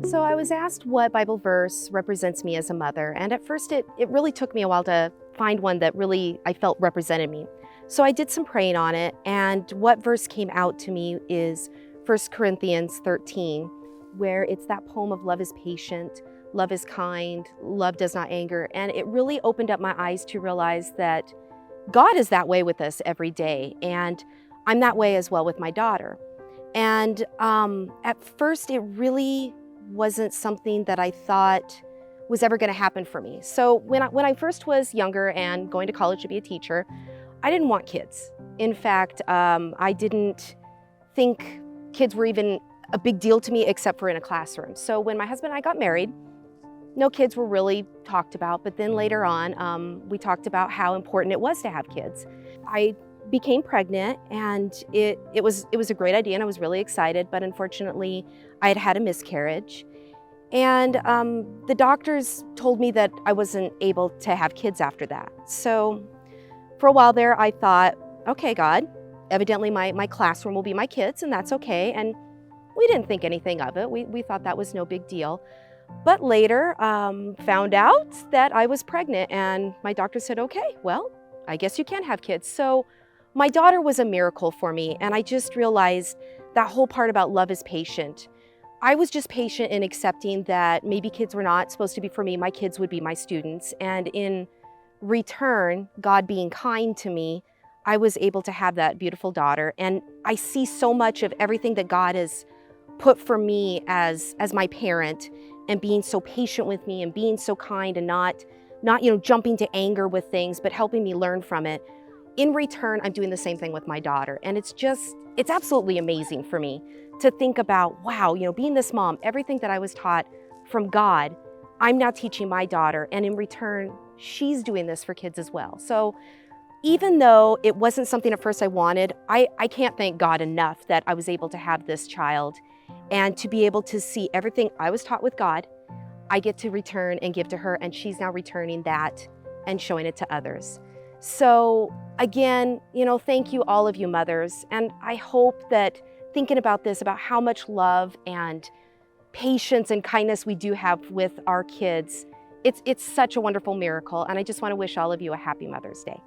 So I was asked what Bible verse represents me as a mother, and at first it really took me a while to find one that really I felt represented me. So I did some praying on it, and what verse came out to me is 1 Corinthians 13, where it's that poem of love is patient, love is kind, love does not anger, and it really opened up my eyes to realize that God is that way with us every day, and I'm that way as well with my daughter. And at first, it really wasn't something that I thought was ever going to happen for me. So when I first was younger and going to college to be a teacher, I didn't want kids. In fact, I didn't think kids were even a big deal to me except for in a classroom. So when my husband and I got married, no kids were really talked about, but then later on, we talked about how important it was to have kids. I became pregnant, and it was a great idea, and I was really excited, but unfortunately, I had had a miscarriage. And the doctors told me that I wasn't able to have kids after that. So for a while there, I thought, okay, God, evidently my classroom will be my kids, and that's okay. And we didn't think anything of it. We thought that was no big deal. But later, found out that I was pregnant, and my doctor said, okay, well, I guess you can have kids. So my daughter was a miracle for me, and I just realized that whole part about love is patient. I was just patient in accepting that maybe kids were not supposed to be for me, my kids would be my students, and in return, God being kind to me, I was able to have that beautiful daughter, and I see so much of everything that God has put for me as my parent, and being so patient with me and being so kind and not jumping to anger with things, but helping me learn from it. In return, I'm doing the same thing with my daughter. And it's absolutely amazing for me to think about, wow, being this mom, everything that I was taught from God, I'm now teaching my daughter. And in return, she's doing this for kids as well. So even though it wasn't something at first I wanted, I can't thank God enough that I was able to have this child and to be able to see everything I was taught with God, I get to return and give to her, and she's now returning that and showing it to others. So again, thank you, all of you mothers. And I hope that thinking about this, about how much love and patience and kindness we do have with our kids, it's such a wonderful miracle. And I just want to wish all of you a happy Mother's Day.